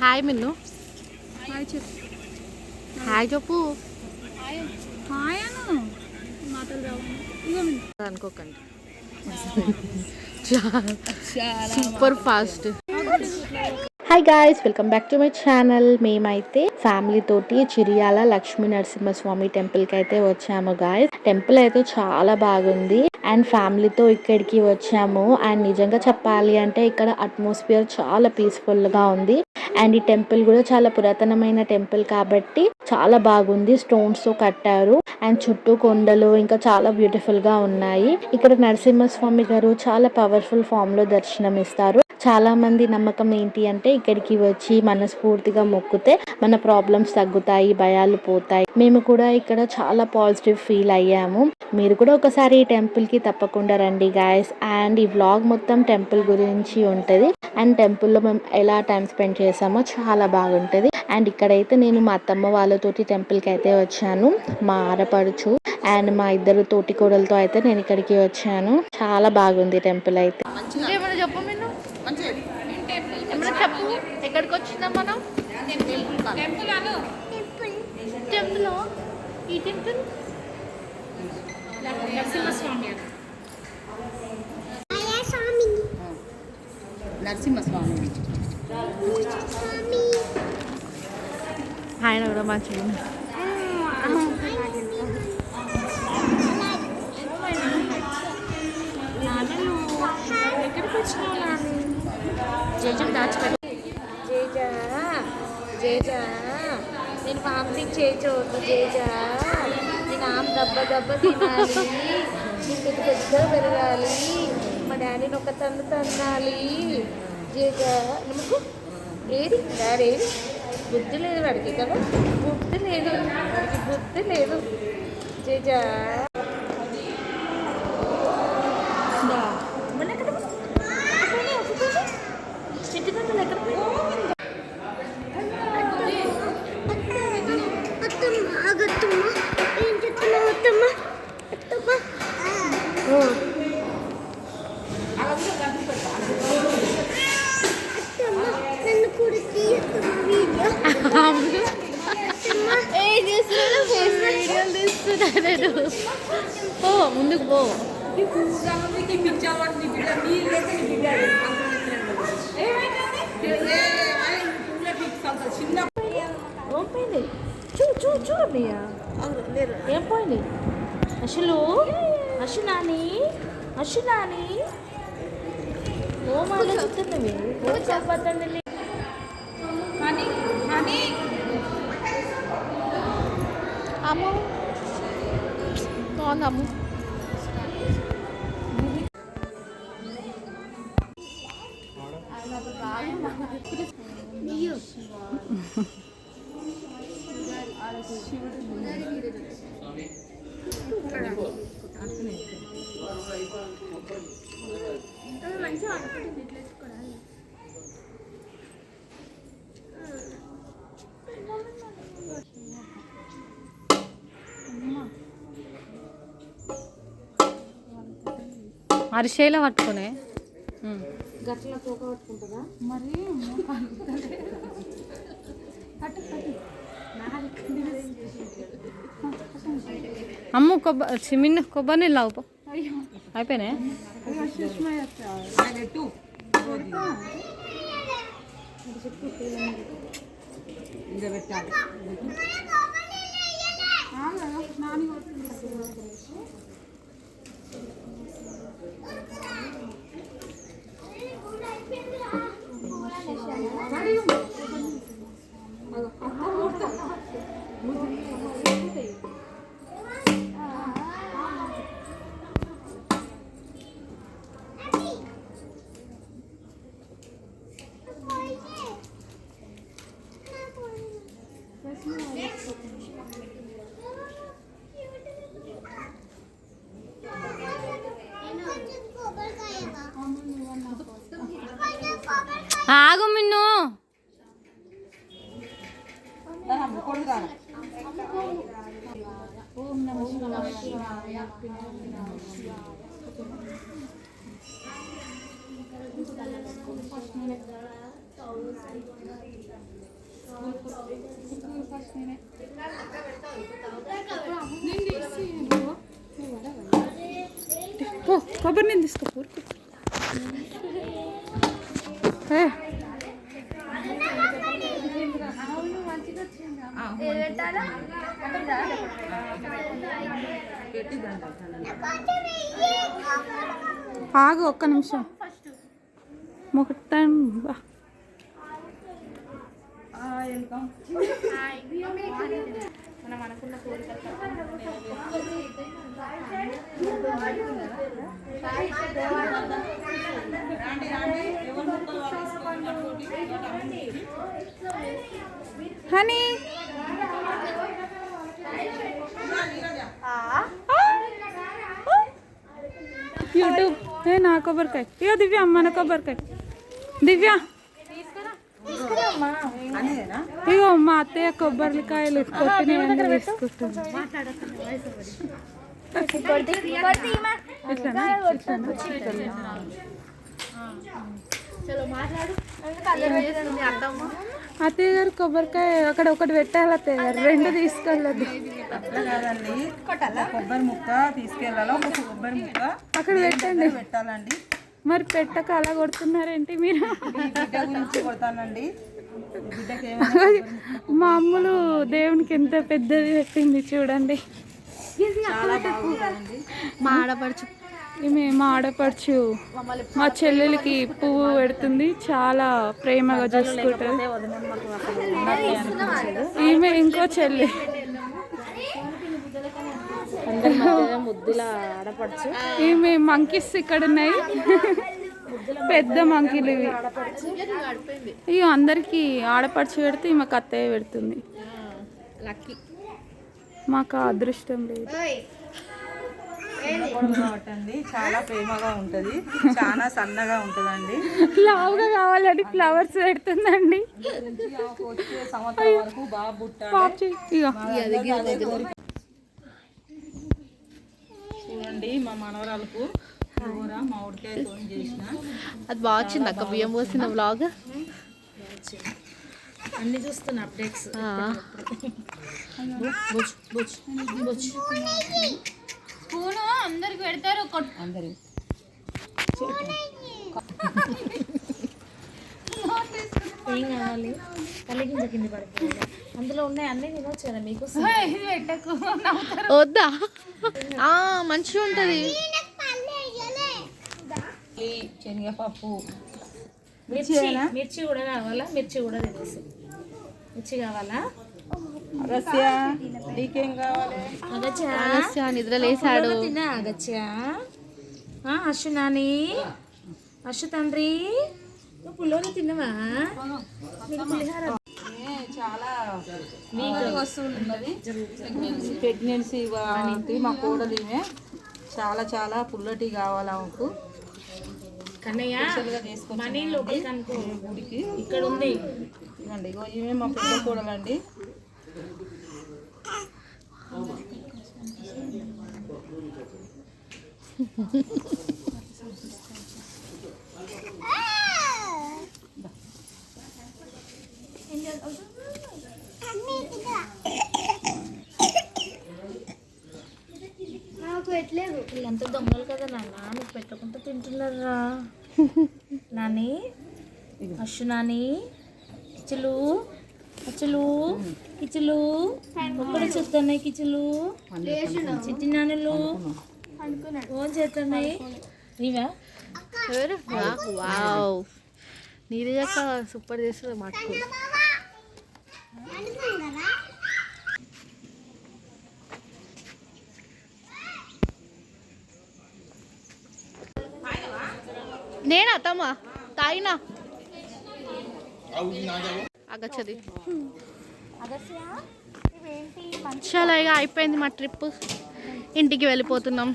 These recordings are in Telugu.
హాయ్ మిన్ను, హాయ్ చెప్పు. హాయ్ అను, మాటలు రావు అనుకోకండి. Super fast. Hi guys, welcome back to my channel. మేమైతే ఫ్యామిలీ తోటి చిరియాల లక్ష్మీ నరసింహస్వామి టెంపుల్కి అయితే వచ్చాము గాయ్స్. టెంపుల్ అయితే చాలా బాగుంది అండ్ ఫ్యామిలీతో ఇక్కడికి వచ్చాము. అండ్ నిజంగా చెప్పాలి అంటే ఇక్కడ అట్మాస్ఫియర్ చాలా పీస్ఫుల్గా ఉంది. అండ్ ఈ టెంపుల్ కూడా చాలా పురాతనమైన టెంపుల్ కాబట్టి చాలా బాగుంది. స్టోన్స్ తో కట్టారు అండ్ చుట్టూ కొండలు ఇంకా చాలా బ్యూటిఫుల్ గా ఉన్నాయి. ఇక్కడ నరసింహస్వామి గారు చాలా పవర్ఫుల్ ఫామ్ లో దర్శనం ఇస్తారు. చాలా మంది నమ్మకం ఏంటి అంటే ఇక్కడికి వచ్చి మనస్ఫూర్తిగా మొక్కితే మన ప్రాబ్లమ్స్ తగ్గుతాయి, భయాలు పోతాయి. మేము కూడా ఇక్కడ చాలా పాజిటివ్ ఫీల్ అయ్యాము. మీరు కూడా ఒకసారి ఈ టెంపుల్ కి తప్పకుండా రండి గాయస్. అండ్ ఈ వ్లాగ్ మొత్తం టెంపుల్ గురించి ఉంటది అండ్ టెంపుల్ లో మేము ఎలా టైం స్పెండ్ చేసామో చాలా బాగుంటది. అండ్ ఇక్కడైతే నేను మా అత్తమ్మ వాళ్ళతోటి టెంపుల్ కి అయితే వచ్చాను. మా ఆడపడుచు అండ్ మా ఇద్దరు తోటి కోడలతో అయితే నేను ఇక్కడికి వచ్చాను. చాలా బాగుంది టెంపుల్ అయితే. చెప్పు మీరు, చెప్పు ఎక్కడికి వచ్చిందా మనం? టెంపుల్ ఈ టెంపుల్ నరసింహస్వామి ఆయన కూడా మంచిగా ఎక్కడికి వచ్చినావు? జేజు దాచిపెట్టు. జేజా నేను ఫ్యామిలీకి చేయొద్దు. జేజా నేను ఆమె దెబ్బ తినాలి, నేను పెద్దగా పెరగాలి, మా డాడీని ఒక తన్నాలి. జేజా నమ్మకు ఏది డాడీ ఏది? బుద్ధి లేదు వాడికి కదా, బుద్ధి లేదు వాడికి, బుద్ధి లేదు. జేజా పో ముందుకు పో. పోయింది చూడండి, ఏం పోయింది? అశునాని ఓ మాలో చెప్తున్నవి ఓ చెప్పండి. అమ్ము బాగుందమ్ము. అరిసేలా పట్టుకునే గట్ల తోక పట్టుకుంటుందా మరి? అమ్ము మిన్ను కొబ్బరి నీళ్ళు లావు అయిపోయినాయి. ఆగు మిన్ను. ఓం నమః శివాయ. కొబ్బరి నేను తీసుకో ఆగు ఒక్క నిమిషం మొక్కటం మనం అనుకున్న కోరికలు హనీ యూట్యూబ్ నా కొబ్బరికాయ ఇగో దివ్య మన కొబ్బరికాయ దివ్య ఇగో మా అత్తయ్య కొబ్బరికాయలు కొట్టిన తీసుకుంటుంది అత్తయ్య గారు కొబ్బరికాయ అక్కడ ఒకటి పెట్టాలి అత్తయ్య గారు రెండు తీసుకెళ్ళదు కాదండి కొబ్బరి ముక్క తీసుకెళ్ళాలి ఒక కొబ్బరి ముక్క అక్కడ పెట్టండి పెట్టాలండి మరి పెట్టక అలా కొడుతున్నారేంటి మీరు బిడ్డ గురించి కొడతానండి బిడ్డకి మా అమ్మలు దేవునికి ఎంత పెద్దది పెట్టింది చూడండి చాలా బాగుంటుందండి మా ఆడపడుచు ఈమె మా ఆడపడుచు మా చెల్లెలకి పువ్వు పెడుతుంది చాలా ప్రేమగా చూసుకుంటుంది ఈమె ఇంకో చెల్లి ముద్దుల ఆడపడుచు ఈమె మంకీస్ ఇక్కడ ఉన్నాయి పెద్ద మంకీలు ఇవి ఇవి అందరికి ఆడపడుచు పెడితే ఈమెకు అత్తయ్య పెడుతుంది మాకు ఆ అదృష్టం లేదు అండి చాలా ప్రేమగా ఉంటది చాలా సన్నగా ఉంటదండి లావుగా కావాలని ఫ్లవర్స్ పెడుతుందండి వచ్చే సంవత్సరం వరకు బాగా పుట్టాలి చూడండి మా మనవరాలకు కూర మామిడికాయతో చేసిన అది బాగా వచ్చింది అక్క బియ్యం పోసిన వ్లాగ్ అన్ని చూస్తున్నా అప్డేట్స్ స్పూను అందరికి పెడతారు అందరూ ఏం కావాలి కలిగింజ కింద పడిపోయింది అందులో ఉన్నాయి అన్నీ తినొచ్చు కదా మీకు పెట్టకు వద్దా మంచిగా ఉంటుంది శనగపప్పు మిర్చి కూడా కావాలా మిర్చి కూడా తినేసి మిర్చి కావాలా అగస్య నీకేం కావాలి అగస్య నిద్రలేసాడు తిన్నా అగచ్చా అశ్వు నాని అశ్వు తండ్రి నువ్వు పుల్లోని తిన్నావా నీకు పులిహార చాలా వస్తువులు ఉన్నది ప్రెగ్నెన్సీ మా కోడలు ఈమె చాలా చాలా పుల్లటి కావాలి ఆమెకు కన్నయ్య మనీ లోపలికి అనుకో గుడికి ఇక్కడ ఉంది ఇవ్వండి ఇగో ఈమె మా పెద్ద కోడలండి వీళ్ళంతా దొంగలు కదా నాన్న నీకు పెట్టకుండా తింటున్నారా నాని అశ్వు నాని కిచులు కిచులు కిచులు ఒక్కడ చూస్తున్నాయి కిచులు చిట్టి నానులు ఫోన్ చేస్తున్నాయి నీవా వావ్ నీరజక్క సూపర్ చేస్తుంది మటుకు నేనా తమ్మ తాగినా అగచ్చది చాలా ఇక అయిపోయింది మా ట్రిప్ ఇంటికి వెళ్ళిపోతున్నాం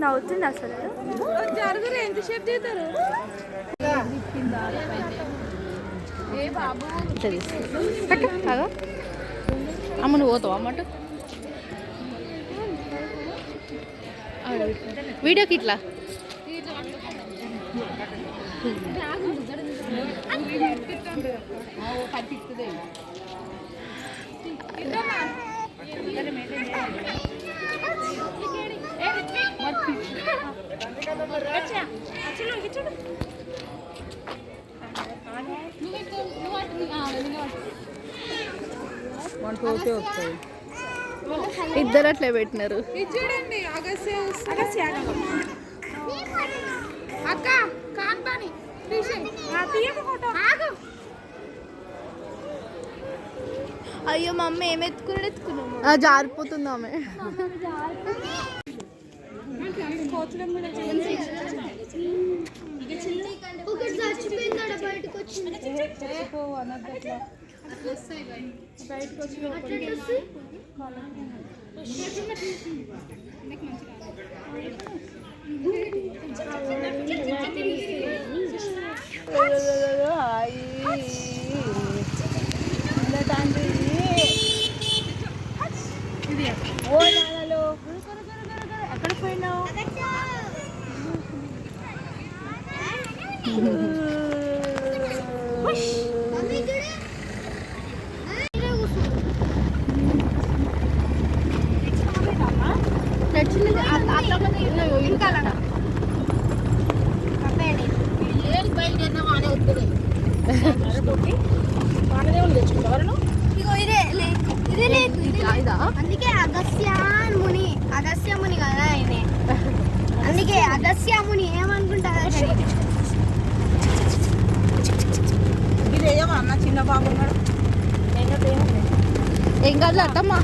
నవ్వుతుంది అసలు. జరుగురు ఎంతసేపు తీస్తారు ఏ బాబు అమ్మ నువ్వు పోతావు అమ్మట వీడియోకి ఇట్లా ఇద్దరు అట్లే పెట్టినారు. ఇది చూడండి అగస్య అక్క కాన్పాని అయ్యో మమ్మీ ఏం ఎత్తుకున్నాము. జారిపోతుంది ఆమె. ఎక్కడ పోయినావు? అందుకే అగస్యముని కదా ఆయన. అందుకే అగస్యముని ఏమనుకుంటారు? ఇది ఏమో అన్న చిన్న బాబు ఉన్నాడు. ఏం కాదు అట్టమ్మా.